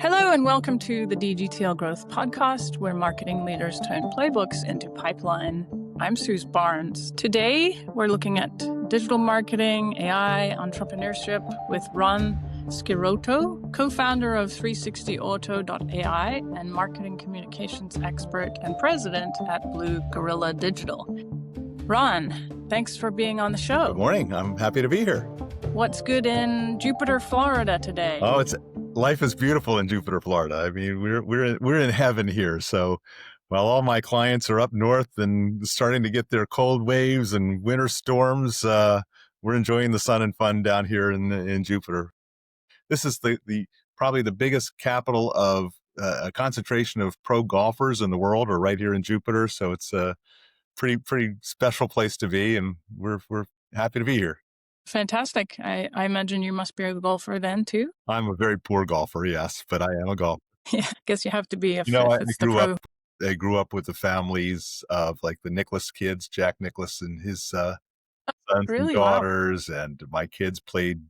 Hello and welcome to the DGTL Growth Podcast, where marketing leaders turn playbooks into pipeline. I'm Suse Barnes. Today, we're looking at digital marketing, AI, entrepreneurship with Ron Scirrotto, co-founder of 360auto.ai and marketing communications expert and president at Blue Gorilla Digital. Ron, thanks for being on the show. Good morning. I'm happy to be here. What's good in Jupiter, Florida today? Oh, life is beautiful in Jupiter, Florida. I mean, we're in heaven here. So while all my clients are up north and starting to get their cold waves and winter storms, we're enjoying the sun and fun down here in Jupiter. This is the probably the biggest capital of a concentration of pro golfers in the world are right here in Jupiter. So it's a pretty special place to be, and we're happy to be here. Fantastic. I imagine you must be a golfer then too. I'm a very poor golfer, yes, but I am a golfer. Yeah, I guess you have to be. I grew up with the families of like the Nicklaus kids, Jack Nicklaus and his sons and daughters, wow. And my kids played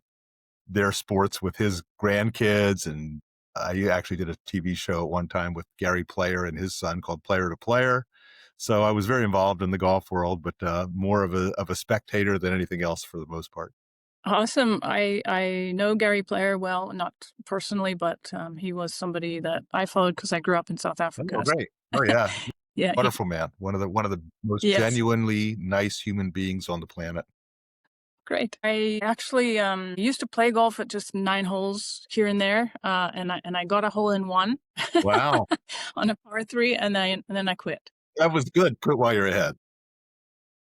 their sports with his grandkids. And I actually did a TV show at one time with Gary Player and his son called Player to Player. So I was very involved in the golf world, but more of a spectator than anything else for the most part. Awesome. I know Gary Player well, not personally, but he was somebody that I followed because I grew up in South Africa. Oh, great. Oh, yeah. Yeah. Wonderful man. One of the most genuinely nice human beings on the planet. Great. I actually used to play golf at just 9 holes here and there, and I got a hole in one. Wow. On a par 3, and then I quit. That was good. Quit while you're ahead.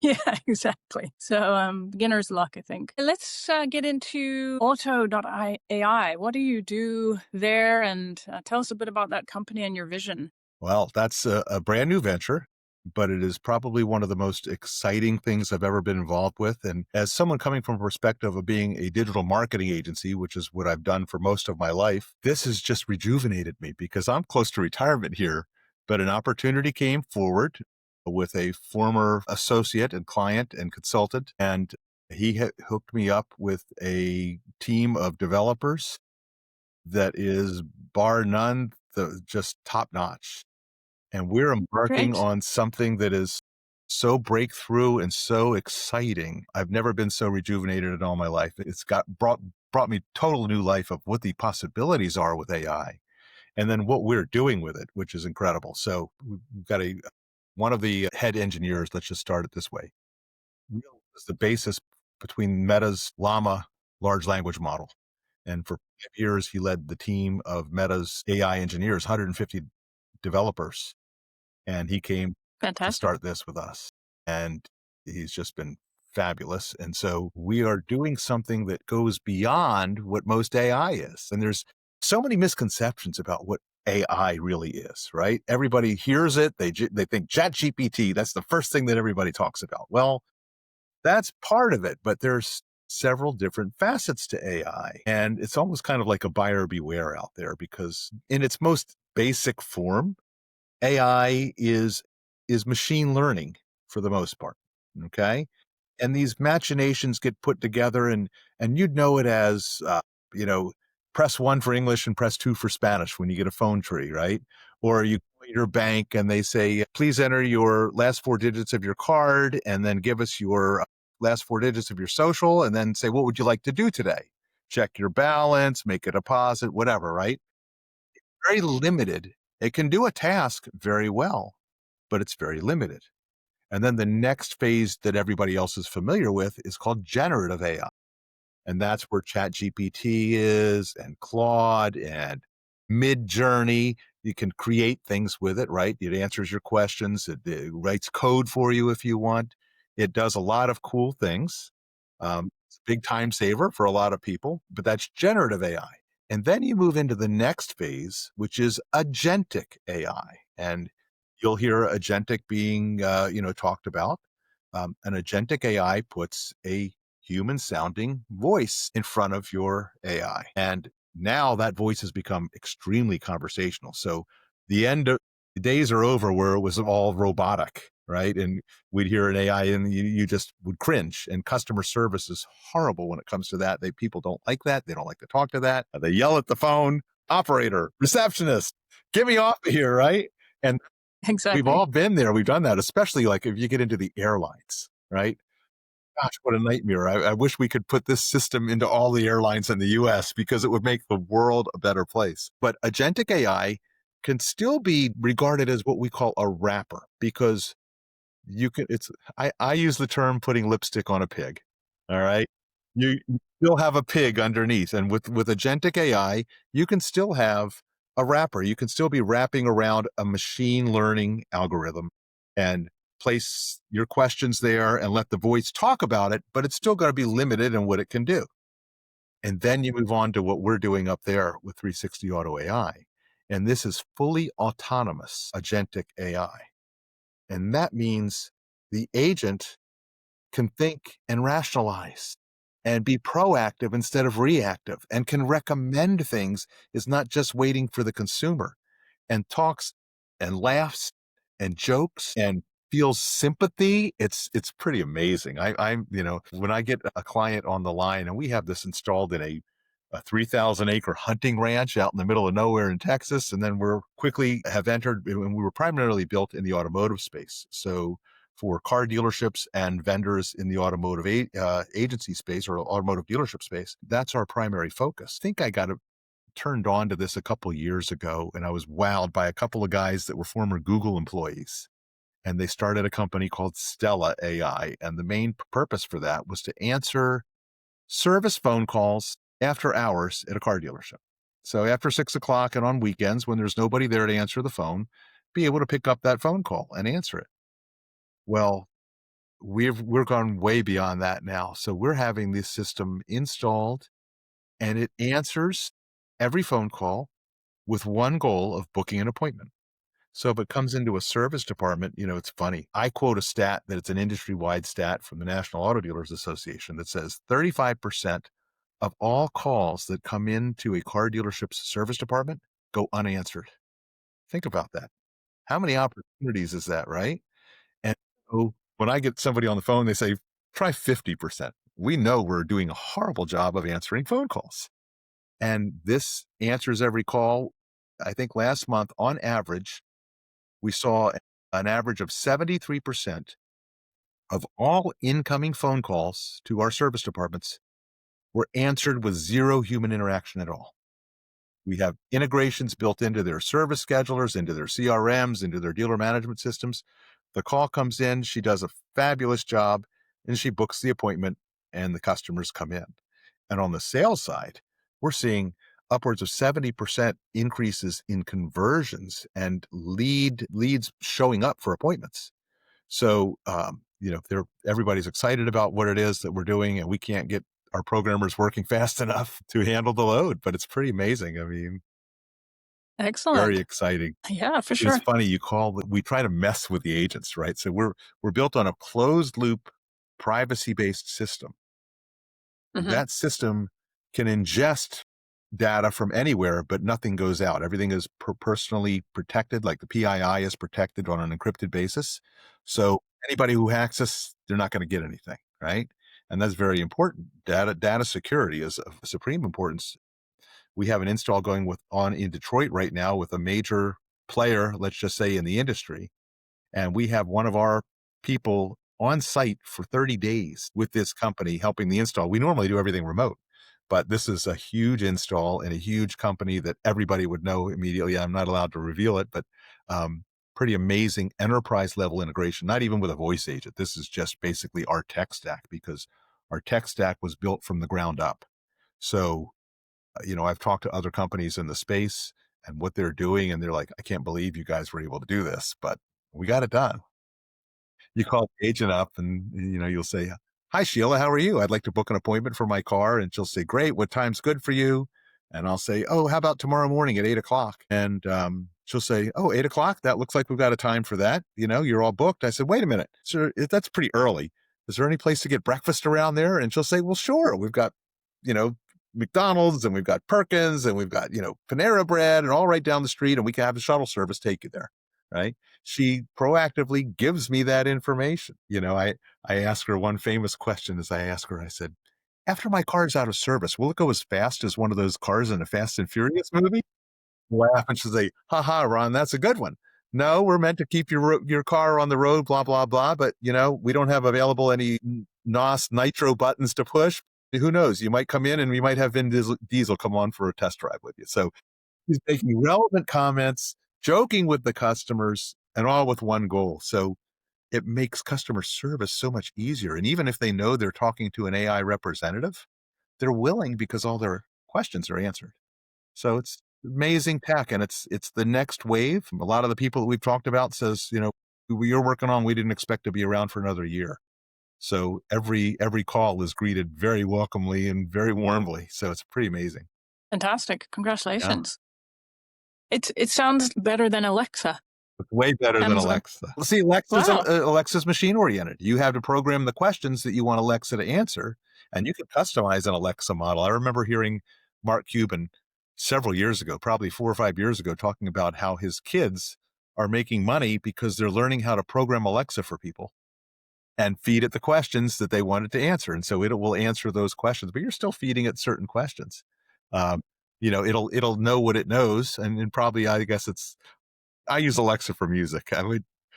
Yeah, exactly. So beginner's luck, I think. Let's get into Auto.ai. What do you do there? And tell us a bit about that company and your vision. Well, that's a brand new venture, but it is probably one of the most exciting things I've ever been involved with. And as someone coming from a perspective of being a digital marketing agency, which is what I've done for most of my life, this has just rejuvenated me because I'm close to retirement here. But an opportunity came forward with a former associate and client and consultant, and he hooked me up with a team of developers that is bar none, just top notch. And we're embarking on something that is so breakthrough and so exciting. I've never been so rejuvenated in all my life. It's brought me total new life of what the possibilities are with AI. And then what we're doing with it, which is incredible. So we've got one of the head engineers, let's just start it this way, is the basis between Meta's Llama large language model. And for 5 years, he led the team of Meta's AI engineers, 150 developers. And he came to start this with us. And he's just been fabulous. And so we are doing something that goes beyond what most AI is. And there's so many misconceptions about what AI really is, right? Everybody hears it. They think ChatGPT, that's the first thing that everybody talks about. Well, that's part of it, but there's several different facets to AI. And it's almost kind of like a buyer beware out there because in its most basic form, AI is machine learning for the most part, okay? And these machinations get put together and you'd know it as, press 1 for English and press 2 for Spanish when you get a phone tree, right? Or you go to your bank and they say, please enter your last 4 digits of your card and then give us your last 4 digits of your social and then say, what would you like to do today? Check your balance, make a deposit, whatever, right? It's very limited. It can do a task very well, but it's very limited. And then the next phase that everybody else is familiar with is called generative AI. And that's where ChatGPT is and Claude and Midjourney. You can create things with it, right? It answers your questions. It writes code for you if you want. It does a lot of cool things. It's a big time saver for a lot of people, but that's generative AI. And then you move into the next phase, which is agentic AI. And you'll hear agentic being, talked about. An agentic AI puts a human sounding voice in front of your AI. And now that voice has become extremely conversational. So the days are over where it was all robotic, right? And we'd hear an AI and you just would cringe. And customer service is horrible when it comes to that. People don't like that. They don't like to talk to that. They yell at the phone. operator, receptionist, get me off of here, right? And we've Exactly. all been there. We've done that, especially like if you get into the airlines, right? Gosh, what a nightmare. I wish we could put this system into all the airlines in the US because it would make the world a better place. But agentic AI can still be regarded as what we call a wrapper because you can, I use the term putting lipstick on a pig. All right. You still have a pig underneath. And with agentic AI, you can still have a wrapper. You can still be wrapping around a machine learning algorithm and place your questions there and let the voice talk about it, but it's still going to be limited in what it can do. And then you move on to what we're doing up there with 360 Auto AI. And this is fully autonomous agentic AI. And that means the agent can think and rationalize and be proactive instead of reactive and can recommend things, is not just waiting for the consumer, and talks and laughs and jokes and feels sympathy. It's pretty amazing. I'm when I get a client on the line and we have this installed in a 3,000 acre hunting ranch out in the middle of nowhere in Texas. And then we're quickly have entered, and we were primarily built in the automotive space. So for car dealerships and vendors in the automotive agency space or automotive dealership space, that's our primary focus. I think I got turned on to this a couple of years ago, and I was wowed by a couple of guys that were former Google employees. And they started a company called Stella AI. And the main purpose for that was to answer service phone calls after hours at a car dealership. So after 6 o'clock and on weekends, when there's nobody there to answer the phone, be able to pick up that phone call and answer it. Well, we're gone way beyond that now. So we're having this system installed and it answers every phone call with one goal of booking an appointment. So if it comes into a service department, it's funny. I quote a stat that it's an industry-wide stat from the National Auto Dealers Association that says 35% of all calls that come into a car dealership's service department go unanswered. Think about that. How many opportunities is that, right? And so when I get somebody on the phone, they say, try 50%. We know we're doing a horrible job of answering phone calls. And this answers every call. I think last month, on average, we saw an average of 73% of all incoming phone calls to our service departments were answered with zero human interaction at all. We have integrations built into their service schedulers, into their CRMs, into their dealer management systems. The call comes in, she does a fabulous job, and she books the appointment, and the customers come in. And on the sales side, we're seeing upwards of 70% increases in conversions and leads showing up for appointments. So, everybody's excited about what it is that we're doing, and we can't get our programmers working fast enough to handle the load, but it's pretty amazing. I mean, very Excellent. exciting. Yeah, for It's sure. funny we try to mess with the agents, right? So we're built on a closed loop, privacy-based system. Hmm. That system can ingest data from anywhere, but nothing goes out. Everything is personally protected, like the PII is protected on an encrypted basis. So anybody who hacks us, they're not going to get anything, right? And that's very important. Data security is of supreme importance. We have an install going on in Detroit right now with a major player, let's just say in the industry, and we have one of our people on site for 30 days with this company helping the install. We normally do everything remote, but this is a huge install in a huge company that everybody would know immediately. I'm not allowed to reveal it, but pretty amazing enterprise level integration, not even with a voice agent. This is just basically our tech stack because our tech stack was built from the ground up. So, I've talked to other companies in the space and what they're doing, and they're like, I can't believe you guys were able to do this, but we got it done. You call the agent up and, you'll say, hi, Sheila, how are you? I'd like to book an appointment for my car. And she'll say, great. What time's good for you? And I'll say, oh, how about tomorrow morning at 8 o'clock? And she'll say, oh, 8 o'clock? That looks like we've got a time for that. You're all booked. I said, wait a minute, sir, that's pretty early. Is there any place to get breakfast around there? And she'll say, well, sure. We've got, you know, McDonald's and we've got Perkins and we've got, Panera Bread and all right down the street, and we can have the shuttle service take you there. Right. She proactively gives me that information. I asked her one famous question as I asked her, I said, after my car's out of service, will it go as fast as one of those cars in a Fast and Furious movie? Laugh and she'll say, haha, Ron, that's a good one. No, we're meant to keep your car on the road, blah, blah, blah. But, we don't have available any NOS nitro buttons to push. Who knows? You might come in and we might have Vin Diesel come on for a test drive with you. So he's making relevant comments, joking with the customers, and all with one goal. So it makes customer service so much easier. And even if they know they're talking to an AI representative, they're willing because all their questions are answered. So it's amazing tech, and it's the next wave. A lot of the people that we've talked about says, you're working on, we didn't expect to be around for another year. So every call is greeted very welcomely and very warmly. So it's pretty amazing. Fantastic. Yeah. Congratulations. It sounds better than Alexa. It's way better than Alexa. See, Alexa's machine oriented. You have to program the questions that you want Alexa to answer, and you can customize an Alexa model. I remember hearing Mark Cuban several years ago, probably 4 or 5 years ago, talking about how his kids are making money because they're learning how to program Alexa for people and feed it the questions that they want it to answer. And so it will answer those questions, but you're still feeding it certain questions. It'll know what it knows. And probably, I guess I use Alexa for music.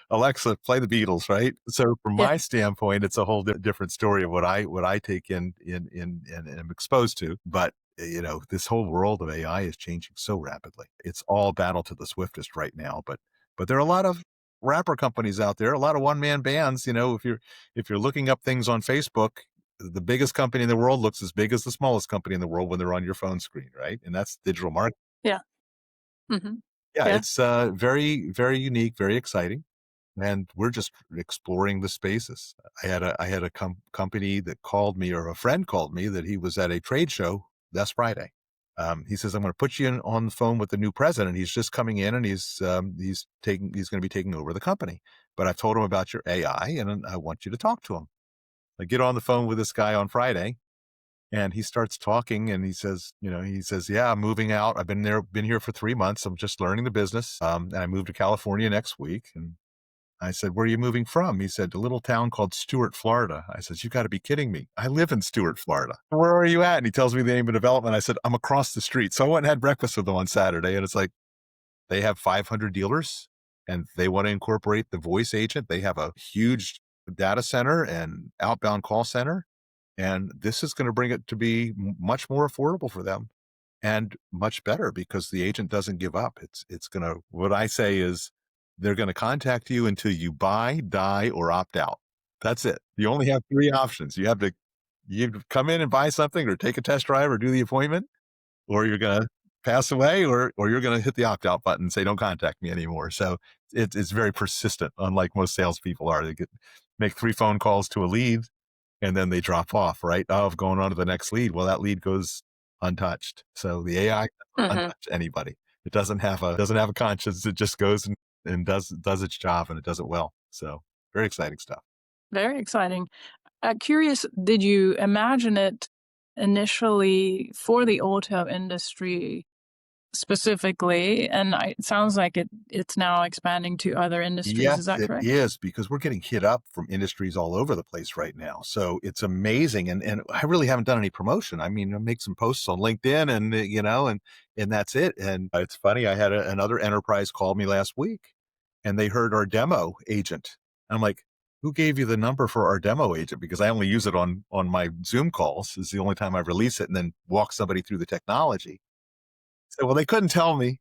Alexa, play the Beatles, right? So from my standpoint, it's a whole different story of what I take in and am exposed to. But this whole world of AI is changing so rapidly. It's all battle to the swiftest right now. But there are a lot of rapper companies out there, a lot of one-man bands. If you're looking up things on Facebook, the biggest company in the world looks as big as the smallest company in the world when they're on your phone screen, right? And that's digital marketing. Yeah. Mm-hmm. Yeah, it's very, very unique, very exciting, and we're just exploring the spaces. I had a company that called me, or a friend called me, that he was at a trade show last Friday. He says, "I'm going to put you on the phone with the new president. He's just coming in, and he's going to be taking over the company. But I've told him about your AI, and I want you to talk to him." I get on the phone with this guy on Friday. And he starts talking, and he says, yeah, I'm moving out. I've been here for 3 months. I'm just learning the business. And I moved to California next week. And I said, "Where are you moving from?" He said, "A little town called Stuart, Florida." I said, "You got to be kidding me. I live in Stuart, Florida." "Where are you at?" And he tells me the name of the development. I said, "I'm across the street." So I went and had breakfast with him on Saturday. And it's like, they have 500 dealers and they want to incorporate the voice agent. They have a huge data center and outbound call center. And this is going to bring it to be much more affordable for them and much better because the agent doesn't give up. It's going to, what I say is, they're going to contact you until you buy, die, or opt out. That's it. You only have 3 options. You have to come in and buy something, or take a test drive, or do the appointment, or you're going to pass away, or you're going to hit the opt out button and say, "Don't contact me anymore." So it's very persistent, unlike most salespeople are. They make 3 phone calls to a lead, and then they drop off, right? Of going on to the next lead. Well, that lead goes untouched. So the AI doesn't untouch anybody. It doesn't have a conscience. It just goes and does its job, and it does it well. So very exciting stuff. Very exciting. Curious, did you imagine it initially for the auto industry specifically? And it sounds like it's now expanding to other industries. Yes, Is that correct? it is, because we're getting hit up from industries all over the place right now. So it's amazing. And I really haven't done any promotion. I mean, I make some posts on LinkedIn and that's it. And it's funny. I had another enterprise call me last week, and they heard our demo agent. I'm like, "Who gave you the number for our demo agent?" Because I only use it on my Zoom calls. It's the only time I release it and then walk somebody through the technology. So, well, they couldn't tell me.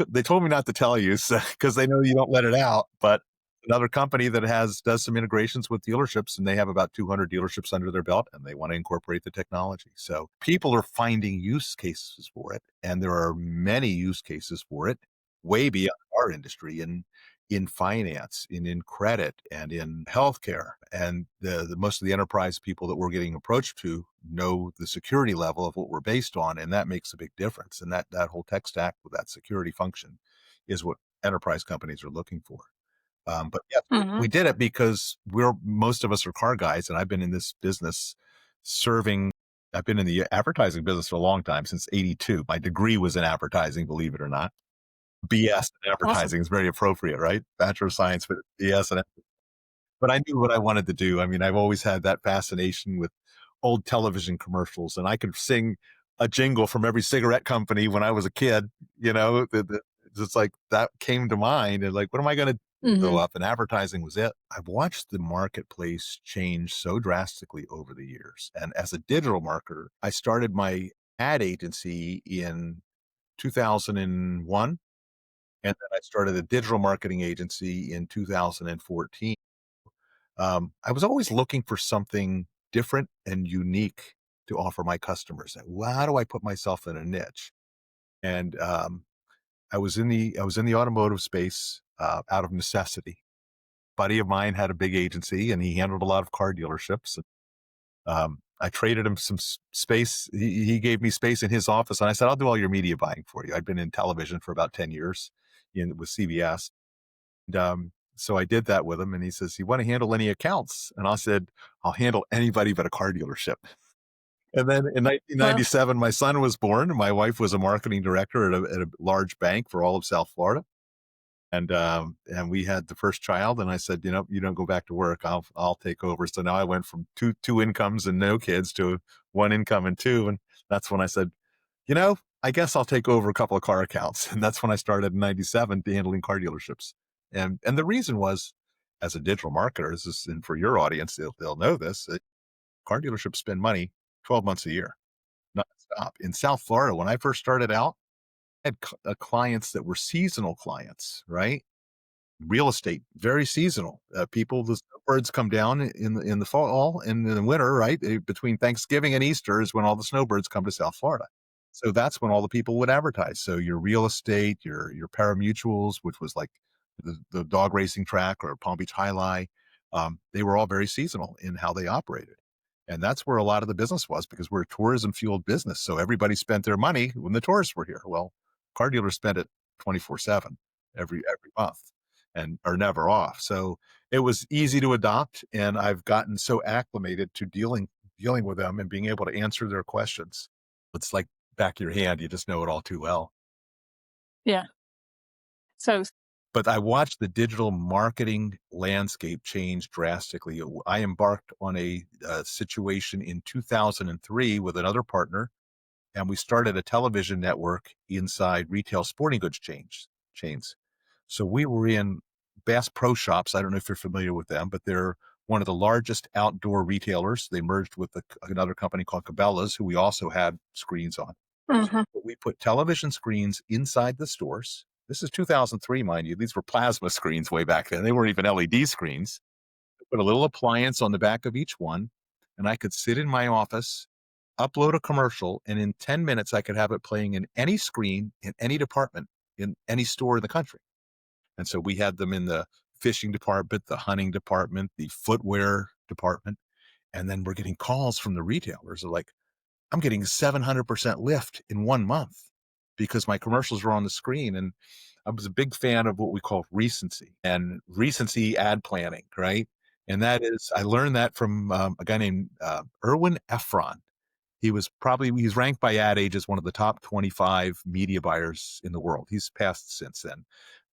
They told me not to tell you, because they know you don't let it out. But another company that does some integrations with dealerships, and they have about 200 dealerships under their belt, and they want to incorporate the technology. So people are finding use cases for it, and there are many use cases for it way beyond our industry, in finance, in credit, and in healthcare. And the most of the enterprise people that we're getting approached to know the security level of what we're based on, and that makes a big difference. And that whole tech stack with that security function is what enterprise companies are looking for. But yeah, we did it because most of us are car guys, and I've been in this business I've been in the advertising business for a long time, since '82. My degree was in advertising, believe it or not. BS in advertising is very appropriate, right? Bachelor of Science, but BS. But I knew what I wanted to do. I mean, I've always had that fascination with old television commercials, and I could sing a jingle from every cigarette company when I was a kid. It's like that came to mind, and like, what am I going to go Mhm. up? And advertising was it. I've watched the marketplace change so drastically over the years. And as a digital marketer, I started my ad agency in 2001. And then I started a digital marketing agency in 2014. I was always looking for something different and unique to offer my customers. Well, how do I put myself in a niche? And I was in the automotive space out of necessity. Buddy of mine had a big agency, and he handled a lot of car dealerships. I traded him some space. He gave me space in his office, and I said, "I'll do all your media buying for you." I'd been in television for about 10 years with CBS. So I did that with him, and he says, "You want to handle any accounts?" And I said, "I'll handle anybody but a car dealership." And then in Well, 1997, my son was born. My wife was a marketing director at a large bank for all of South Florida. And we had the first child, and I said, you don't go back to work. I'll take over. So now I went from two incomes and no kids to one income and two. And that's when I said, I guess I'll take over a couple of car accounts. And that's when I started in 97 handling car dealerships. And the reason was, as a digital marketer, and for your audience, they'll know this, car dealerships spend money 12 months a year, nonstop. In South Florida, when I first started out, I had clients that were seasonal clients, right? Real estate, very seasonal. The snowbirds come down in the fall and in the winter, right? Between Thanksgiving and Easter is when all the snowbirds come to South Florida. So that's when all the people would advertise. So your real estate, your paramutuals, which was like the dog racing track or Palm Beach High Lie, they were all very seasonal in how they operated. And that's where a lot of the business was, because we're a tourism fueled business. So everybody spent their money when the tourists were here. Well, car dealers spent it 24/7 every month and are never off. So it was easy to adopt, and I've gotten so acclimated to dealing with them and being able to answer their questions. It's like back of your hand. You just know it all too well. yeah. So, But I watched the digital marketing landscape change drastically. I embarked on a situation in 2003 with another partner, and we started a television network inside retail sporting goods chains. So we were in Bass Pro Shops. I don't know if you're familiar with them, but they're one of the largest outdoor retailers. They merged with another company called Cabela's, who we also had screens on. mhm. But we put television screens inside the stores. This is 2003, mind you. These were plasma screens way back then. They weren't even LED screens. Put a little appliance on the back of each one, and I could sit in my office, upload a commercial, and in 10 minutes, I could have it playing in any screen, in any department, in any store in the country. And so we had them in the fishing department, the hunting department, the footwear department. And then we're getting calls from the retailers. They're like, I'm getting 700% lift in 1 month because my commercials are on the screen. And I was a big fan of what we call recency ad planning, right? And that is, I learned that from a guy named Erwin Efron. He's ranked by Ad Age as one of the top 25 media buyers in the world. He's passed since then.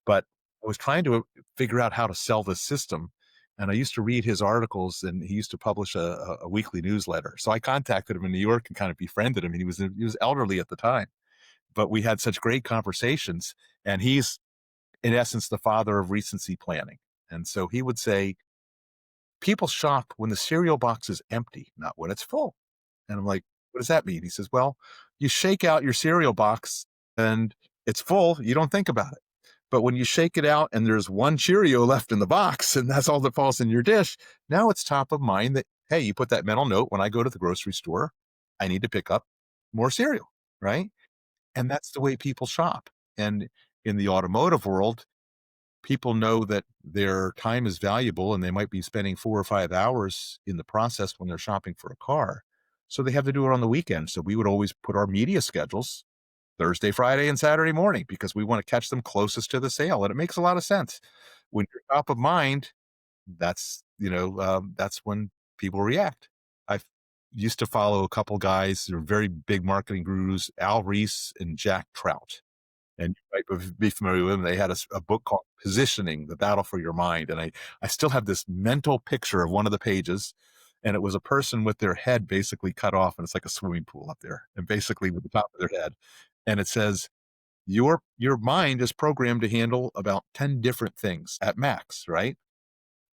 But I was trying to figure out how to sell this system. And I used to read his articles, and he used to publish a weekly newsletter. So I contacted him in New York and kind of befriended him. And he was elderly at the time, but we had such great conversations. And he's, in essence, the father of recency planning. And so he would say, people shop when the cereal box is empty, not when it's full. And I'm like, what does that mean? He says, well, you shake out your cereal box and it's full. You don't think about it. But when you shake it out and there's one Cheerio left in the box and that's all that falls in your dish, now it's top of mind that, hey, you put that mental note, when I go to the grocery store, I need to pick up more cereal, right? And that's the way people shop. And in the automotive world, people know that their time is valuable and they might be spending 4 or 5 hours in the process when they're shopping for a car. So they have to do it on the weekend. So we would always put our media schedules Thursday, Friday, and Saturday morning because we want to catch them closest to the sale. And it makes a lot of sense. When you're top of mind, that's when people react. I used to follow a couple guys who are very big marketing gurus, Al Reese and Jack Trout. And you might be familiar with them. They had a book called Positioning, The Battle for Your Mind. And I still have this mental picture of one of the pages. And it was a person with their head basically cut off, and it's like a swimming pool up there, and basically with the top of their head. And it says, your mind is programmed to handle about 10 different things at max, right?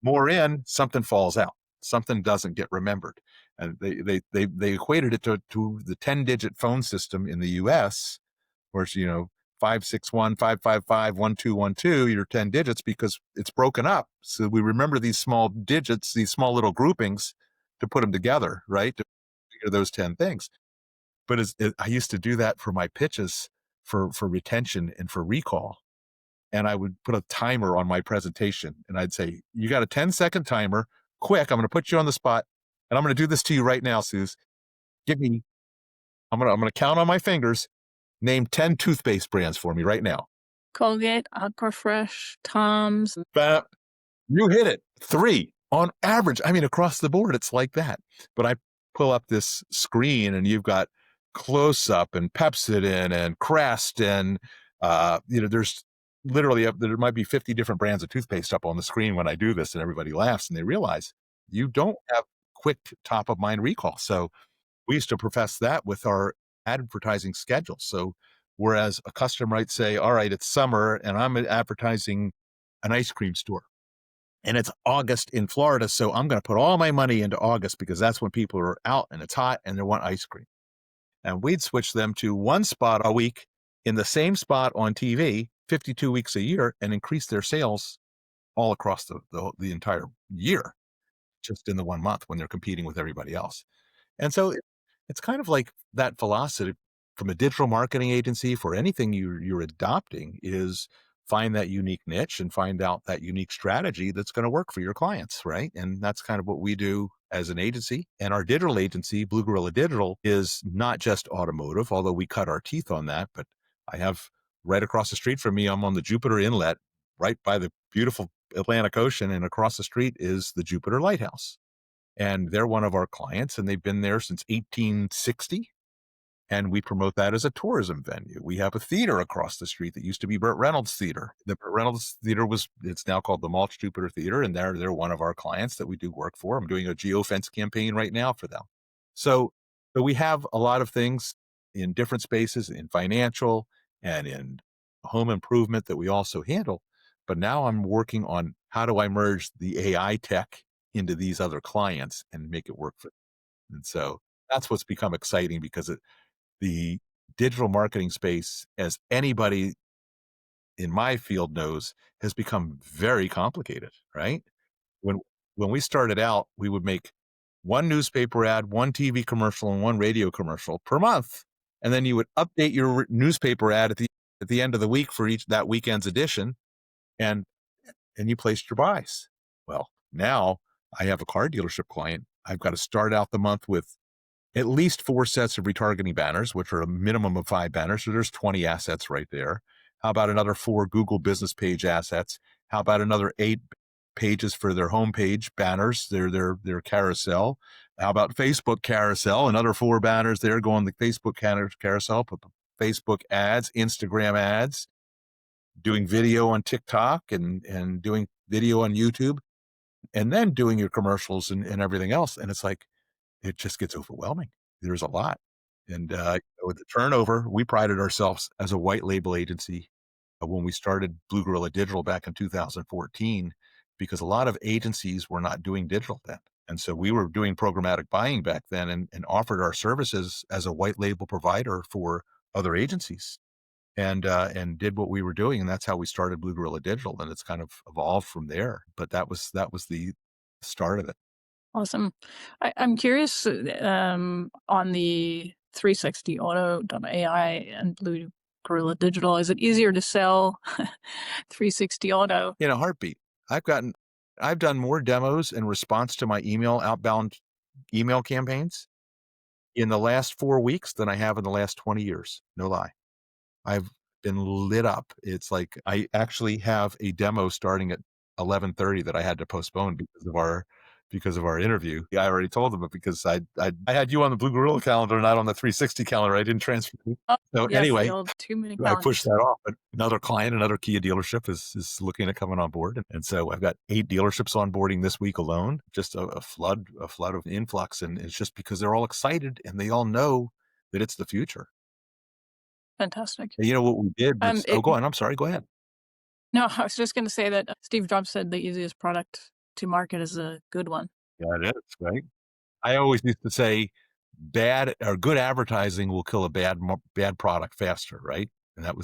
More in, something falls out. Something doesn't get remembered. And they equated it to the 10-digit phone system in the US, where it's, 561 555 1212, your 10 digits, because it's broken up. So we remember these small digits, these small little groupings to put them together, right? To figure those 10 things. But I used to do that for my pitches for retention and for recall. And I would put a timer on my presentation, and I'd say, you got a 10-second timer. Quick, I'm going to put you on the spot, and I'm going to do this to you right now, Suse. I'm going to count on my fingers. Name 10 toothpaste brands for me right now. Colgate, Aquafresh, Tom's. You hit it. 3 on average. I mean, across the board, it's like that. But I pull up this screen, and you've got Close Up and Pepsodent and Crest, and there's literally there might be 50 different brands of toothpaste up on the screen when I do this, and everybody laughs, and they realize you don't have quick top of mind recall. So we used to profess that with our advertising schedule. So whereas a customer might say, all right, it's summer and I'm advertising an ice cream store, and it's August in Florida, so I'm going to put all my money into August because that's when people are out and it's hot and they want ice cream. And we'd switch them to one spot a week in the same spot on TV, 52 weeks a year, and increase their sales all across the entire year, just in the 1 month when they're competing with everybody else. And so it's kind of like that philosophy from a digital marketing agency for anything you're adopting is find that unique niche and find out that unique strategy that's going to work for your clients, right? And that's kind of what we do as an agency. And our digital agency, Blue Gorilla Digital, is not just automotive, although we cut our teeth on that. But I have right across the street from me, I'm on the Jupiter Inlet, right by the beautiful Atlantic Ocean, and across the street is the Jupiter Lighthouse. And they're one of our clients, and they've been there since 1860. And we promote that as a tourism venue. We have a theater across the street that used to be Burt Reynolds Theater. The Burt Reynolds Theater it's now called the Mulch Jupiter Theater, and they're one of our clients that we do work for. I'm doing a geofence campaign right now for them. So we have a lot of things in different spaces, in financial and in home improvement that we also handle. But now I'm working on how do I merge the AI tech into these other clients and make it work for them. And so that's what's become exciting, because the digital marketing space, as anybody in my field knows, has become very complicated, right? When we started out, we would make one newspaper ad, one TV commercial, and one radio commercial per month. And then you would update your newspaper ad at the end of the week for that weekend's edition, and you placed your buys. Well, now I have a car dealership client. I've got to start out the month with at least 4 sets of retargeting banners, which are a minimum of 5 banners. So there's 20 assets right there. How about another 4 Google business page assets? How about another 8 pages for their homepage banners, their carousel? How about Facebook carousel? Another 4 banners there going the Facebook carousel, Facebook ads, Instagram ads, doing video on TikTok and doing video on YouTube, and then doing your commercials and everything else. And it's like, it just gets overwhelming. There's a lot. And with the turnover, we prided ourselves as a white label agency when we started Blue Gorilla Digital back in 2014, because a lot of agencies were not doing digital then. And so we were doing programmatic buying back then and offered our services as a white label provider for other agencies, and did what we were doing. And that's how we started Blue Gorilla Digital. And it's kind of evolved from there. But that was the start of it. Awesome. I'm curious on the 360auto.ai and Blue Gorilla Digital. Is it easier to sell 360 Auto? In a heartbeat. I've done more demos in response to my outbound email campaigns in the last 4 weeks than I have in the last 20 years. No lie. I've been lit up. It's like I actually have a demo starting at 11:30 that I had to postpone because of our because of our interview. Yeah, I already told them, but because I had you on the Blue Gorilla calendar, not on the 360 calendar. I didn't transfer you. Oh, So yes, the anyway, old too many I pushed calendars. that off. But another client, another Kia dealership is looking at coming on board. And so I've got 8 dealerships onboarding this week alone, just a flood of influx. And it's just because they're all excited and they all know that it's the future. Fantastic. And what we did was, It, go on. I'm sorry. Go ahead. no, I was just going to say that Steve Jobs said the easiest product to market is a good one. Yeah, it is, right? I always used to say bad or good advertising will kill a bad product faster, right? And that.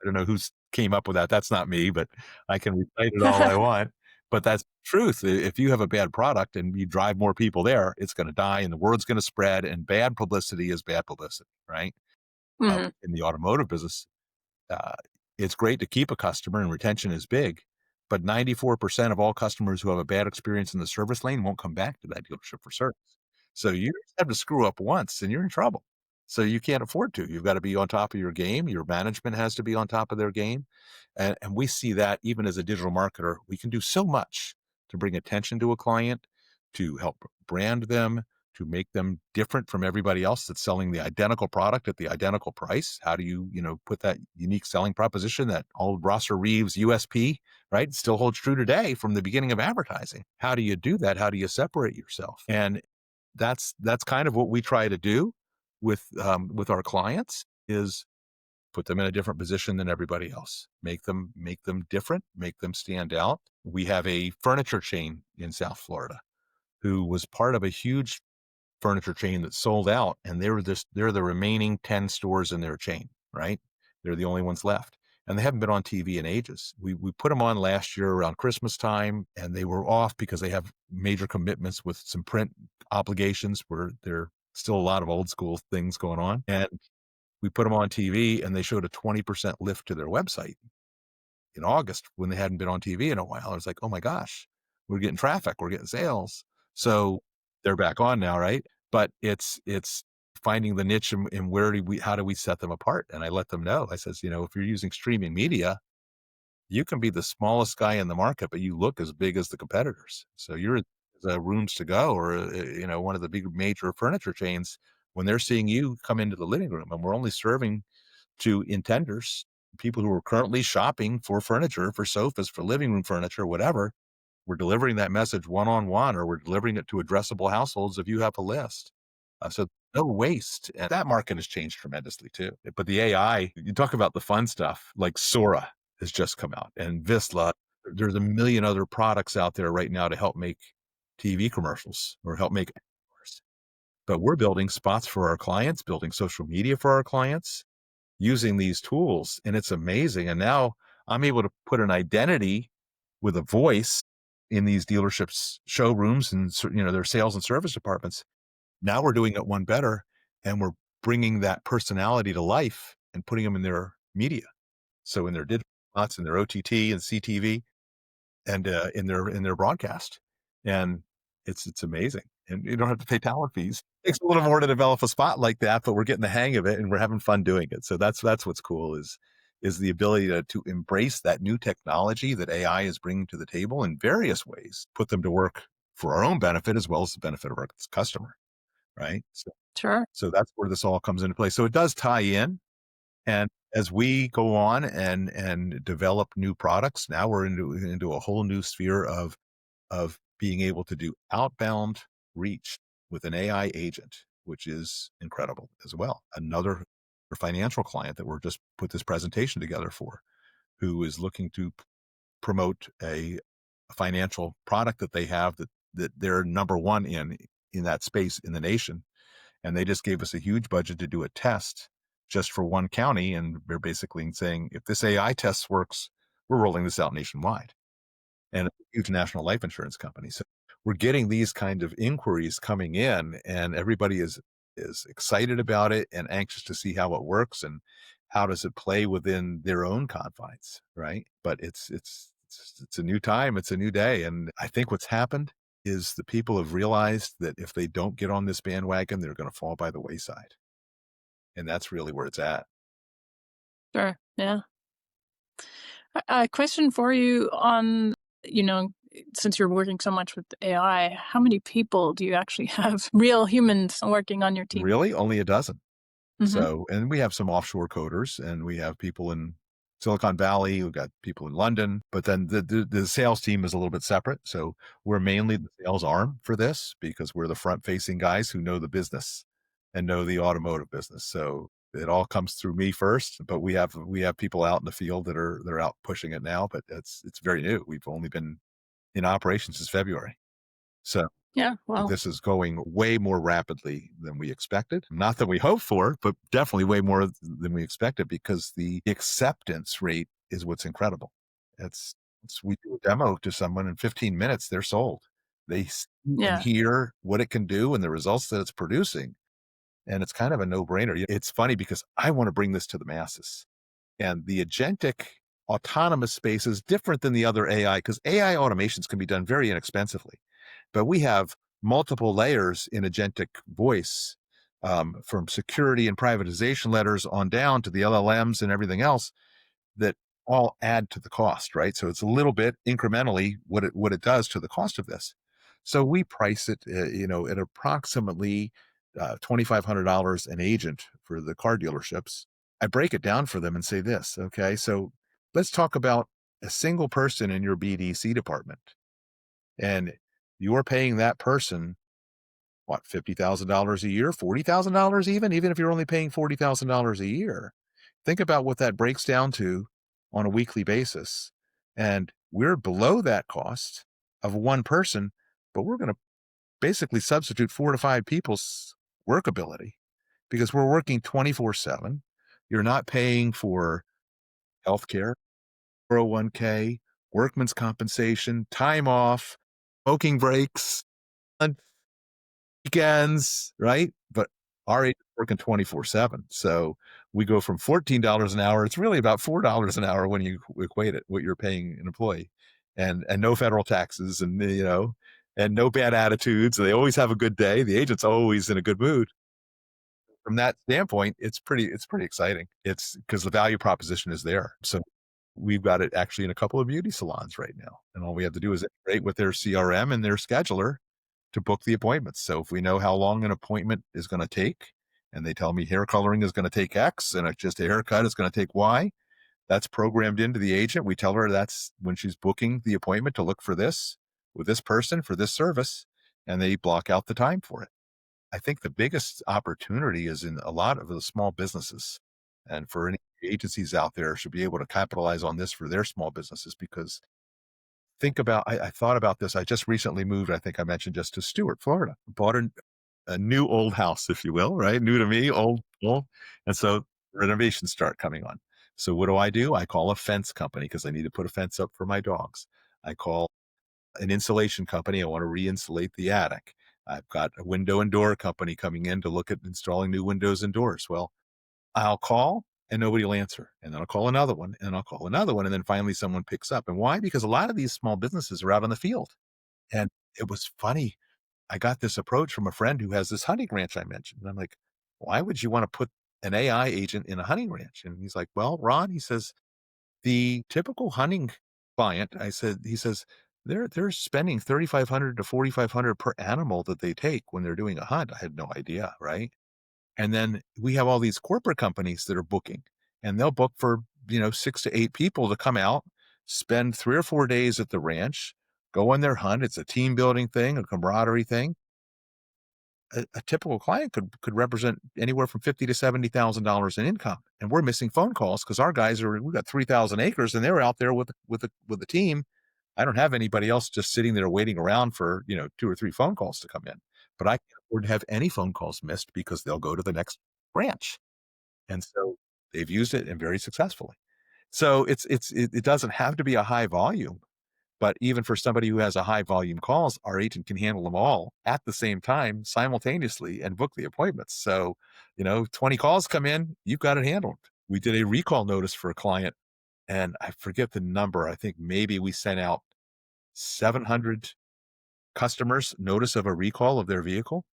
I don't know who's came up with that. That's not me, but I can recite it all I want. But that's truth. If you have a bad product and you drive more people there, it's going to die and the word's going to spread. And bad publicity is bad publicity, right? Hmm. In the automotive business, uh, it's great to keep a customer and retention is big, but 94% of all customers who have a bad experience in the service lane won't come back to that dealership for service. So you just have to screw up once and you're in trouble. So you can't afford to. You've got to be on top of your game. Your management has to be on top of their game. And we see that even as a digital marketer, we can do so much to bring attention to a client, to help brand them, to make them different from everybody else that's selling the identical product at the identical price. How do you, put that unique selling proposition, that old Rosser Reeves USP, right? It still holds true today from the beginning of advertising. How do you do that? How do you separate yourself? And that's kind of what we try to do with our clients is put them in a different position than everybody else. Make them different, make them stand out. We have a furniture chain in South Florida who was part of a huge furniture chain that sold out, and they're the remaining 10 stores in their chain, right? They're the only ones left. And they haven't been on TV in ages. We put them on last year around Christmas time, and they were off because they have major commitments with some print obligations where there still a lot of old school things going on. And we put them on TV and they showed a 20% lift to their website in August when they hadn't been on TV in a while. I was like, oh my gosh, we're getting traffic, we're getting sales. So they're back on now, right? But it's finding the niche and how do we set them apart? And I let them know. I says, if you're using streaming media, you can be the smallest guy in the market, but you look as big as the competitors. So you're Rooms to Go or one of the big major furniture chains. When they're seeing you come into the living room, and we're only serving to intenders, people who are currently shopping for furniture, for sofas, for living room furniture, whatever, we're delivering that message one-on-one, or we're delivering it to addressable households if you have a list. So no waste. And that market has changed tremendously too. But the AI, you talk about the fun stuff, like Sora has just come out and Visla. There's a million other products out there right now to help make TV commercials or help make. But we're building spots for our clients, building social media for our clients, using these tools, and it's amazing. And now I'm able to put an identity with a voice in these dealerships, showrooms, and their sales and service departments. Now we're doing it one better, and we're bringing that personality to life and putting them in their media. So in their digital spots, in their OTT and CTV, and in their broadcast, and it's amazing. And you don't have to pay talent fees. It takes a little more to develop a spot like that, but we're getting the hang of it and we're having fun doing it. So that's what's cool is the ability to embrace that new technology that AI is bringing to the table in various ways, put them to work for our own benefit as well as the benefit of our customer, right? Sure. So that's where this all comes into play. So it does tie in. And as we go on and develop new products, now we're into a whole new sphere of being able to do outbound reach with an AI agent, which is incredible as well. Another financial client that we're just put this presentation together for, who is looking to promote a financial product that they have that they're number one in that space in the nation. And they just gave us a huge budget to do a test just for one county. And they're basically saying, if this AI test works, we're rolling this out nationwide. And a huge national life insurance company. So we're getting these kind of inquiries coming in, and everybody is excited about it and anxious to see how it works and how does it play within their own confines, right? But it's a new time, it's a new day. And I think what's happened is the people have realized that if they don't get on this bandwagon, they're going to fall by the wayside. And that's really where it's at. Sure. Yeah. A question for you on, since you're working so much with AI, how many people do you actually have, real humans working on your team? Really? Only a dozen. Hmm. So, and we have some offshore coders, and we have people in Silicon Valley. We've got people in London, but then the sales team is a little bit separate. So we're mainly the sales arm for this because we're the front facing guys who know the business and know the automotive business. So it all comes through me first, but we have people out in the field that are out pushing it now, but it's very new. We've only been in operation since February. So Yeah, well, this is going way more rapidly than we expected. Not that we hoped for, but definitely way more than we expected because the acceptance rate is what's incredible. We do a demo to someone in 15 minutes, they're sold. They see and yeah, hear what it can do and the results that it's producing. And it's kind of a no brainer. It's funny because I want to bring this to the masses. And the agentic autonomous space is different than the other AI because AI automations can be done very inexpensively. But we have multiple layers in agentic voice, from security and privatization letters on down to the LLMs and everything else that all add to the cost, right? So it's a little bit incrementally what it does to the cost of this. So we price it, at approximately $2,500 an agent for the car dealerships. I break it down for them and say this, okay? So let's talk about a single person in your BDC department, and you're paying that person what, $50,000 a year, $40,000 even if you're only paying $40,000 a year. Think about what that breaks down to on a weekly basis. And we're below that cost of one person, but we're going to basically substitute 4 to 5 people's workability because we're working 24/7. You're not paying for healthcare, 401k, workman's compensation, time off, smoking breaks, weekends, right? But our agent's working 24/7. So we go from $14 an hour. It's really about $4 an hour when you equate it, what you're paying an employee, and no federal taxes, and and no bad attitudes. They always have a good day. The agent's always in a good mood. From that standpoint, it's pretty exciting. It's because the value proposition is there. So we've got it actually in a couple of beauty salons right now. And all we have to do is integrate with their CRM and their scheduler to book the appointments. So if we know how long an appointment is going to take, and they tell me hair coloring is going to take X and just a haircut is going to take Y, that's programmed into the agent. We tell her that's when she's booking the appointment to look for this with this person for this service, and they block out the time for it. I think the biggest opportunity is in a lot of the small businesses, and for any agencies out there should be able to capitalize on this for their small businesses because think about, I thought about this. I just recently moved, I think I mentioned, just to Stewart, Florida. Bought a new old house, if you will, right? New to me, old, old. And so renovations start coming on. So what do? I call a fence company because I need to put a fence up for my dogs. I call an insulation company. I want to re-insulate the attic. I've got a window and door company coming in to look at installing new windows and doors. Well, I'll call and nobody will answer. And then I'll call another one and I'll call another one. And then finally someone picks up. And why? Because a lot of these small businesses are out on the field. And it was funny. I got this approach from a friend who has this hunting ranch I mentioned. And I'm like, why would you want to put an AI agent in a hunting ranch? And he's like, well, Ron, he says, the typical hunting client, he says, they're spending 3,500 to 4,500 per animal that they take when they're doing a hunt. I had no idea, right? And then we have all these corporate companies that are booking, and they'll book for, 6 to 8 people to come out, spend 3 or 4 days at the ranch, go on their hunt. It's a team building thing, a camaraderie thing. A typical client could represent anywhere from $50,000 to $70,000 in income, and we're missing phone calls because our guys we got 3,000 acres, and they're out there with a team. I don't have anybody else just sitting there waiting around for 2 or 3 phone calls to come in, but I can't afford to have any phone calls missed because they'll go to the next branch, and so they've used it and very successfully. So it doesn't have to be a high volume, but even for somebody who has a high volume calls, our agent can handle them all at the same time simultaneously and book the appointments. So, 20 calls come in, you've got it handled. We did a recall notice for a client, and I forget the number. I think maybe we sent out 700 customers notice of a recall of their vehicle.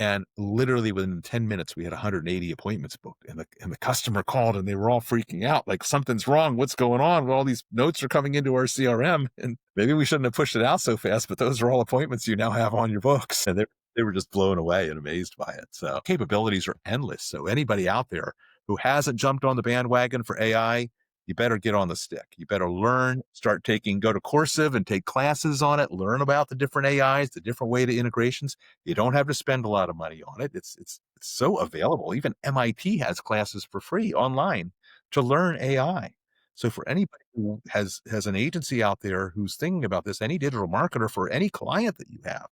And literally within 10 minutes, we had 180 appointments booked. And the customer called and they were all freaking out. Like, something's wrong. What's going on? Well, all these notes are coming into our CRM. And maybe we shouldn't have pushed it out so fast, but those are all appointments you now have on your books. And they were just blown away and amazed by it. So capabilities are endless. So anybody out there who hasn't jumped on the bandwagon for AI, you better get on the stick. You better learn, go to Coursive and take classes on it, learn about the different AIs, the different way to integrations. You don't have to spend a lot of money on it. It's so available. Even MIT has classes for free online to learn AI. So for anybody who has an agency out there who's thinking about this, any digital marketer, for any client that you have,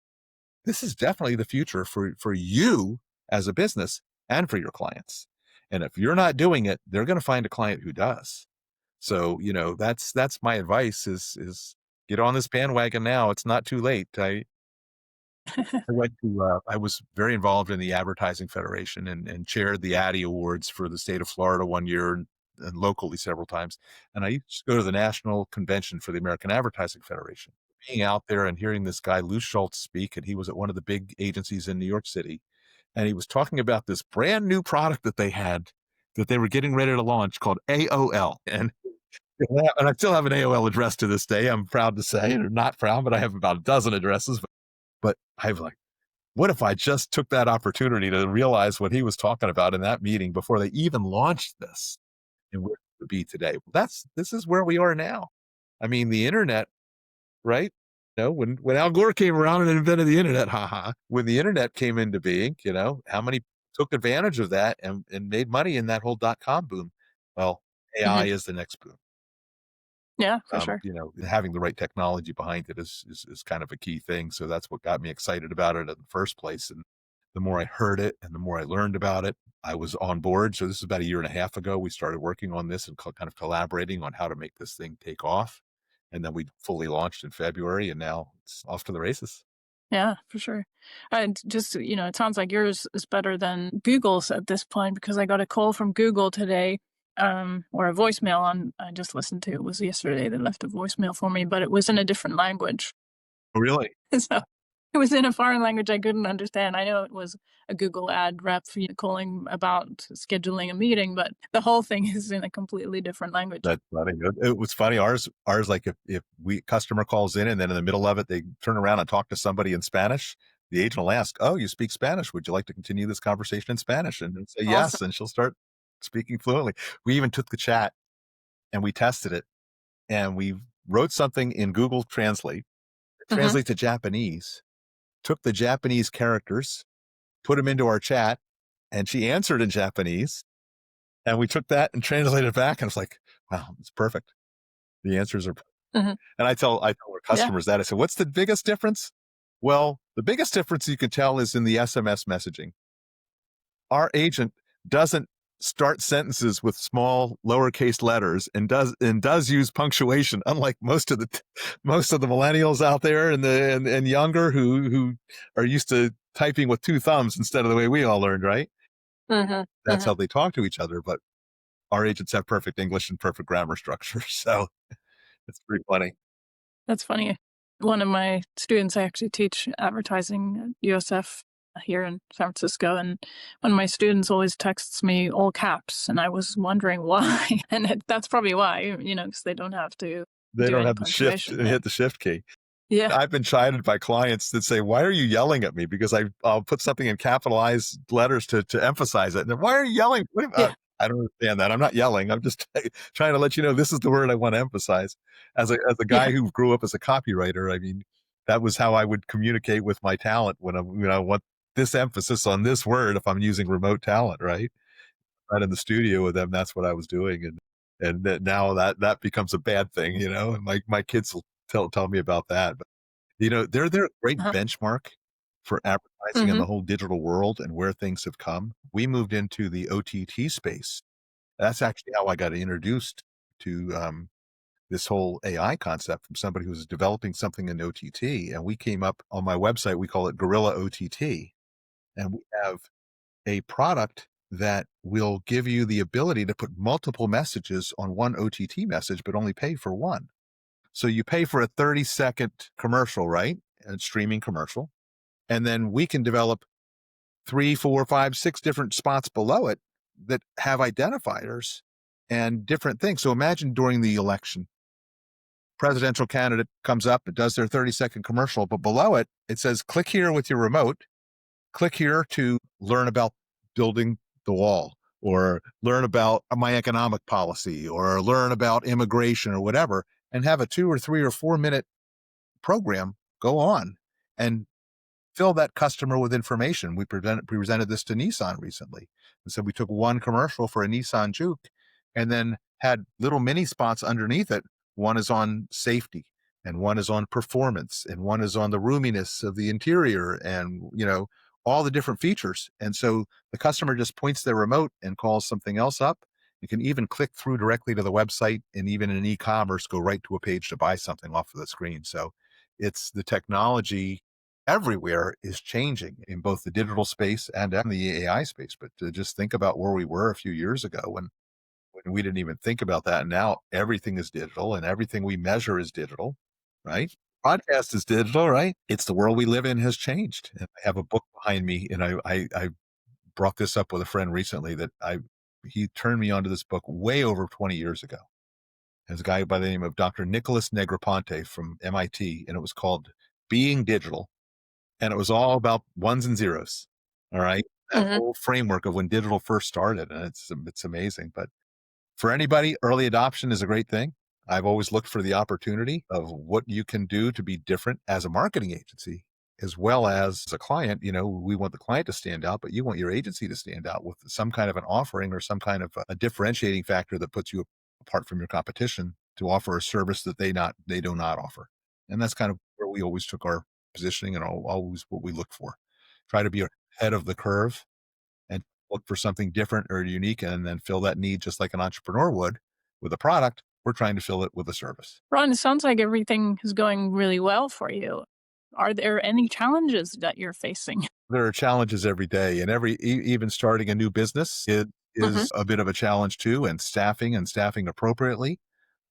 this is definitely the future for you as a business and for your clients. And if you're not doing it, they're going to find a client who does. So, that's my advice is get on this bandwagon now. It's not too late. I was very involved in the Advertising Federation and chaired the Addy Awards for the state of Florida one year and locally several times. And I used to go to the national convention for the American Advertising Federation. Being out there and hearing this guy, Lou Schultz, speak, and he was at one of the big agencies in New York City. And he was talking about this brand new product that they had that they were getting ready to launch called AOL. And I still have an AOL address to this day. I'm proud to say, or not proud, but I have about a dozen addresses. But I'm like, what if I just took that opportunity to realize what he was talking about in that meeting before they even launched this and where it would be today? This is where we are now. I mean, the internet, right? When Al Gore came around and invented the internet, when the internet came into being, how many took advantage of that and made money in that whole .com boom? Well, AI is the next boom. Yeah, for sure. Having the right technology behind it is kind of a key thing. So that's what got me excited about it in the first place. And the more I heard it and the more I learned about it, I was on board. So this is about a year and a half ago. We started working on this and kind of collaborating on how to make this thing take off. And then we fully launched in February, and now it's off to the races. Yeah, for sure. And just, it sounds like yours is better than Google's at this point, because I got a call from Google today, or a voicemail I just listened to. It was yesterday. They left a voicemail for me, but it was in a different language. Oh, really? So it was in a foreign language I couldn't understand. I know it was a Google ad rep calling about scheduling a meeting, but the whole thing is in a completely different language. That's funny. It was funny. Ours, like if customer calls in and then in the middle of it, they turn around and talk to somebody in Spanish, the agent will ask, "Oh, you speak Spanish. Would you like to continue this conversation in Spanish?" And say yes. Awesome. And she'll start speaking fluently. We even took the chat and we tested it, and we wrote something in Google Translate, translate to Japanese, took the Japanese characters, put them into our chat, and she answered in Japanese. And we took that and translated it back, and it's like, wow, it's perfect. The answers are perfect. And I tell our customers that. I said, what's the biggest difference? Well, the biggest difference you can tell is in the SMS messaging. Our agent doesn't start sentences with small lowercase letters and does use punctuation, unlike most of the millennials out there and younger who are used to typing with two thumbs instead of the way we all learned, right? That's how they talk to each other. But our agents have perfect English and perfect grammar structure. So it's pretty funny. That's funny. One of my students, I actually teach advertising at USF here in San Francisco, and one of my students always texts me all caps, and I was wondering why. And that's probably why, because they don't have to. They don't have the shift and hit the shift key. Yeah. I've been chided by clients that say, "Why are you yelling at me?" Because I'll put something in capitalized letters to emphasize it. And why are you yelling? I don't understand that. I'm not yelling. I'm just trying to let you know this is the word I want to emphasize. As a guy who grew up as a copywriter, I mean, that was how I would communicate with my talent when I want this emphasis on this word if I'm using remote talent, right? Right in the studio with them, that's what I was doing. And that now that becomes a bad thing, and my kids will tell me about that. But they're a great benchmark for advertising in the whole digital world and where things have come. We moved into the OTT space. That's actually how I got introduced to this whole AI concept from somebody who was developing something in OTT. And we came up on my website, we call it Gorilla OTT. And we have a product that will give you the ability to put multiple messages on one OTT message, but only pay for one. So you pay for a 30-second commercial, right? A streaming commercial. And then we can develop three, four, five, six different spots below it that have identifiers and different things. So imagine during the election, presidential candidate comes up, it does their 30-second commercial, but below it, it says, click here with your remote, click here to learn about building the wall, or learn about my economic policy, or learn about immigration or whatever, and have a 2 or 3 or 4 minute program go on and fill that customer with information. We presented this to Nissan recently. And so we took one commercial for a Nissan Juke and then had little mini spots underneath it. One is on safety, and one is on performance, and one is on the roominess of the interior, and, all the different features. And so the customer just points their remote and calls something else up. You can even click through directly to the website, and even in e-commerce, go right to a page to buy something off of the screen. So it's the technology everywhere is changing in both the digital space and in the AI space. But to just think about where we were a few years ago when we didn't even think about that. And now everything is digital, and everything we measure is digital, right? Podcast is digital, right? It's the world we live in has changed. And I have a book behind me, and I brought this up with a friend recently that he turned me onto this book way over 20 years ago. There's a guy by the name of Dr. Nicholas Negroponte from MIT, and it was called Being Digital. And it was all about ones and zeros. All right. That whole framework of when digital first started. And it's amazing. But for anybody, early adoption is a great thing. I've always looked for the opportunity of what you can do to be different as a marketing agency, as well as a client. We want the client to stand out, but you want your agency to stand out with some kind of an offering or some kind of a differentiating factor that puts you apart from your competition to offer a service that they do not offer. And that's kind of where we always took our positioning, and always what we look for. Try to be ahead of the curve and look for something different or unique, and then fill that need just like an entrepreneur would with a product. We're trying to fill it with a service. Ron, it sounds like everything is going really well for you. Are there any challenges that you're facing? There are challenges every day, and even starting a new business is a bit of a challenge too, and staffing appropriately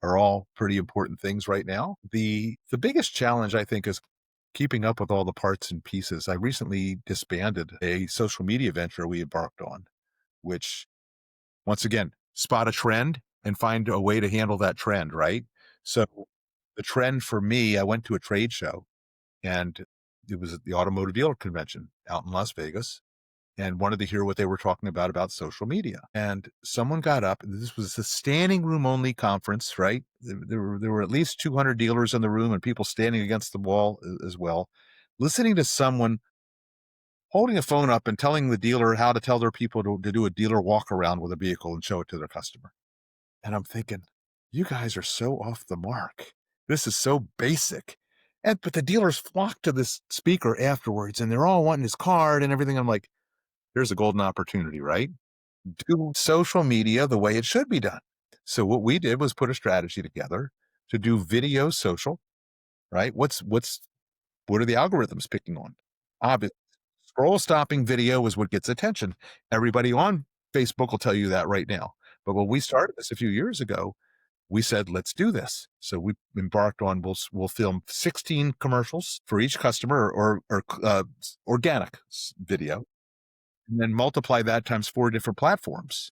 are all pretty important things right now. The biggest challenge, I think, is keeping up with all the parts and pieces. I recently disbanded a social media venture we embarked on, which, once again, spot a trend and find a way to handle that trend, right? So the trend for me, I went to a trade show, and it was at the Automotive dealer convention out in Las Vegas, and wanted to hear what they were talking about social media. And someone got up, and this was a standing room only conference, right? There were at least 200 dealers in the room, and people standing against the wall as well, listening to someone holding a phone up and telling the dealer how to tell their people to do a dealer walk around with a vehicle and show it to their customer. And I'm thinking, you guys are so off the mark. This is so basic. But the dealers flock to this speaker afterwards, and they're all wanting his card and everything. I'm like, there's a golden opportunity, right? Do social media the way it should be done. So what we did was put a strategy together to do video social, right? What are the algorithms picking on? Obviously, scroll stopping video is what gets attention. Everybody on Facebook will tell you that right now. But when we started this a few years ago, we said, let's do this. So we embarked on, we'll film 16 commercials for each customer, or organic video, and then multiply that times 4 different platforms.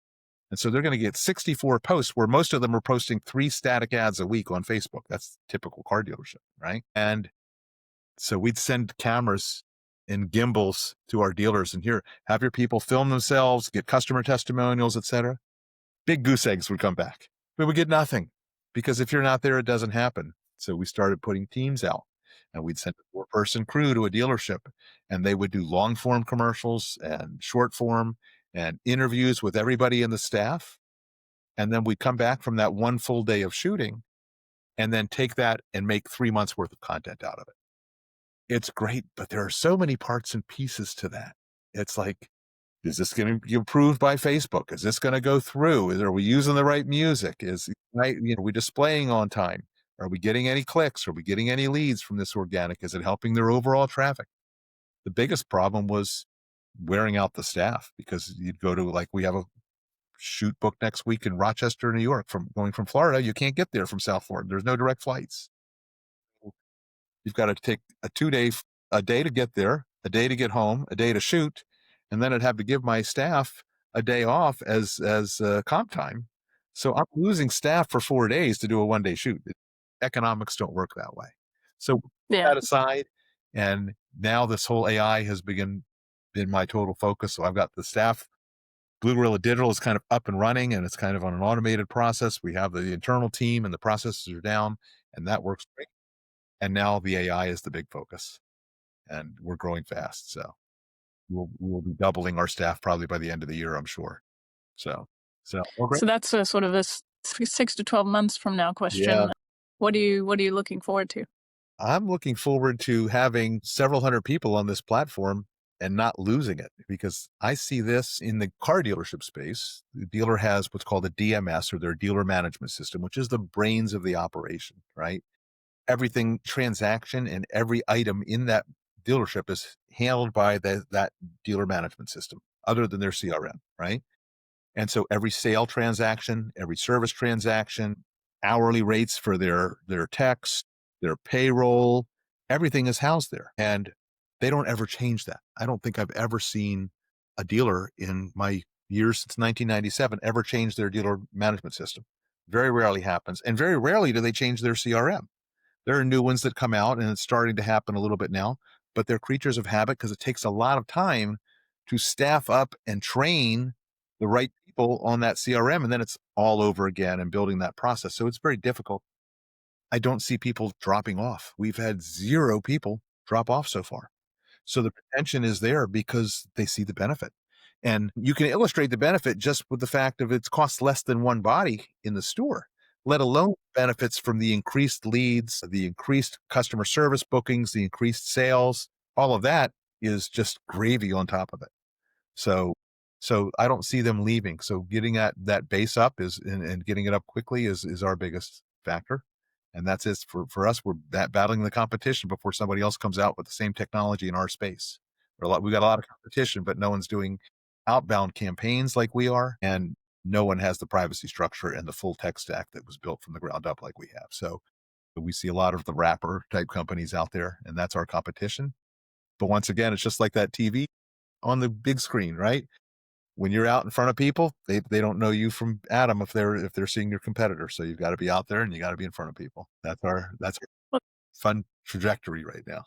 And so they're going to get 64 posts, where most of them are posting 3 static ads a week on Facebook. That's typical car dealership, right? And so we'd send cameras and gimbals to our dealers, and here, have your people film themselves, get customer testimonials, etc. Big goose eggs would come back, but we get nothing, because if you're not there, it doesn't happen. So we started putting teams out, and we'd send a 4-person crew to a dealership, and they would do long form commercials and short form and interviews with everybody in the staff. And then we'd come back from that one full day of shooting, and then take that and make 3 months worth of content out of it. It's great, but there are so many parts and pieces to that. It's like, is this going to be approved by Facebook? Is this going to go through? Are we using the right music? Are we displaying on time? Are we getting any clicks? Are we getting any leads from this organic? Is it helping their overall traffic? The biggest problem was wearing out the staff, because you'd go to, like, we have a shoot book next week in Rochester, New York, going from Florida. You can't get there from South Florida. There's no direct flights. You've got to take a day to get there, a day to get home, a day to shoot, and then I'd have to give my staff a day off as comp time. So I'm losing staff for 4 days to do a 1-day shoot. Economics don't work that way. So put Yeah. that aside, and now this whole AI has been my total focus. So I've got the staff. Blue Gorilla Digital is kind of up and running, and it's kind of on an automated process. We have the internal team, and the processes are down, and that works great. And now the AI is the big focus, and we're growing fast. So we'll be doubling our staff probably by the end of the year, I'm sure. So, well, great. So that's a sort of a 6 to 12 months from now Yeah. question. What are you looking forward to? I'm looking forward to having several hundred people on this platform and not losing it, because I see this in the car dealership space. The dealer has what's called a DMS, or their dealer management system, which is the brains of the operation, right? Everything transaction and every item in that dealership is handled by that dealer management system, other than their CRM, right? And so every sale transaction, every service transaction, hourly rates for their techs, their payroll, everything is housed there. And they don't ever change that. I don't think I've ever seen a dealer in my years since 1997 ever change their dealer management system. Very rarely happens. And very rarely do they change their CRM. There are new ones that come out, and it's starting to happen a little bit now, but they're creatures of habit because it takes a lot of time to staff up and train the right people on that CRM. And then it's all over again and building that process. So it's very difficult. I don't see people dropping off. We've had 0 people drop off so far. So the retention is there because they see the benefit. And you can illustrate the benefit just with the fact of it costs less than one body in the store, let alone benefits from the increased leads, the increased customer service bookings, the increased sales. All of that is just gravy on top of it. So I don't see them leaving. So getting that base up and getting it up quickly is our biggest factor. And that's it for us. We're battling the competition before somebody else comes out with the same technology in our space. We got a lot of competition, but no one's doing outbound campaigns like we are, and no one has the privacy structure and the full tech stack that was built from the ground up like we have. So we see a lot of the wrapper type companies out there, and that's our competition. But once again, it's just like that TV on the big screen, right? When you're out in front of people, they don't know you from Adam if they're seeing your competitor. So you've got to be out there and you got to be in front of people. That's our Well, fun trajectory right now.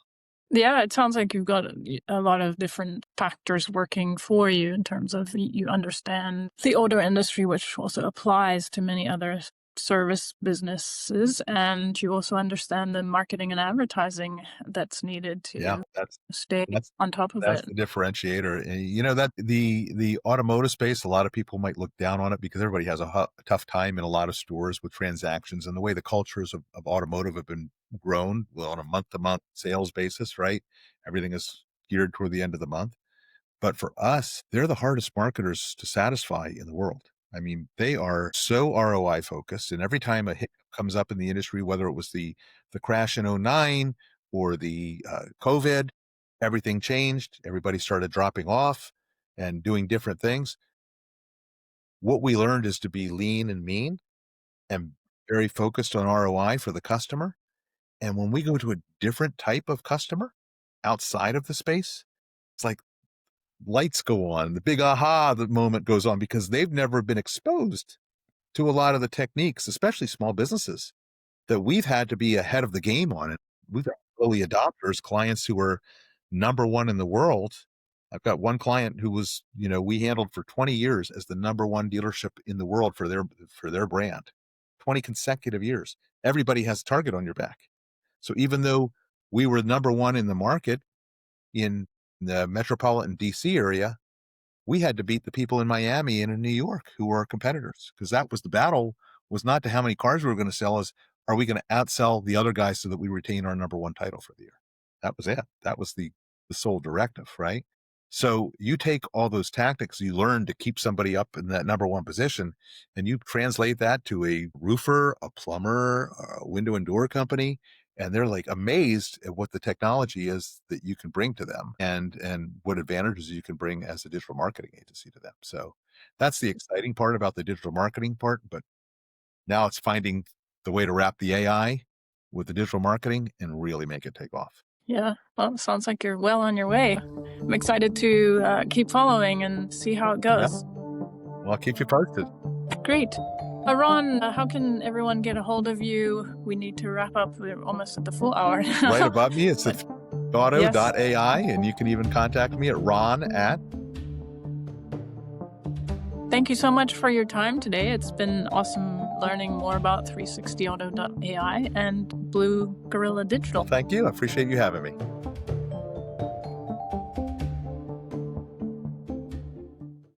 yeah, it sounds like you've got a lot of different factors working for you in terms of you understand the auto industry, which also applies to many other service businesses, and you also understand the marketing and advertising that's needed Yeah, to stay that's on top of that's it. the differentiator. And you know that the automotive space, a lot of people might look down on it because everybody has a tough time in a lot of stores with transactions and the way the cultures of automotive have been grown, well, on a month-to-month sales basis, right? Everything is geared toward the end of the month. But for us, they're the hardest marketers to satisfy in the world. I mean, they are so ROI focused, and every time a hit comes up in the industry, whether it was the crash in '09 or the COVID, everything changed. Everybody started dropping off and doing different things. What we learned is to be lean and mean and very focused on ROI for the customer. And when we go to a different type of customer outside of the space, it's like lights go on, the big aha the moment goes on, because they've never been exposed to a lot of the techniques, especially small businesses, that we've had to be ahead of the game on. And we've got early adopters, clients who are number one in the world. I've got one client who was, we handled for 20 years as the number one dealership in the world for their brand. 20 consecutive years. Everybody has a target on your back. So even though we were number one in the market in the metropolitan DC area, we had to beat the people in Miami and in New York who were our competitors, because that was the battle, was not to how many cars we were going to sell, is are we going to outsell the other guys so that we retain our number one title for the year? That was it. That was the sole directive, right? So you take all those tactics you learn to keep somebody up in that number one position, and you translate that to a roofer, a plumber, a window and door company, and they're like amazed at what the technology is that you can bring to them, and what advantages you can bring as a digital marketing agency to them. So that's the exciting part about the digital marketing part. But now it's finding the way to wrap the AI with the digital marketing and really make it take off. Yeah, well, it sounds like you're well on your way. I'm excited to keep following and see how it goes. Well, I'll keep you posted. Great. Ron, how can everyone get a hold of you? We need to wrap up. We're almost at the full hour now. Right above me, it's auto.ai, and you can even contact me at ron@. Thank you so much for your time today. It's been awesome learning more about 360auto.ai and Blue Gorilla Digital. Thank you. I appreciate you having me.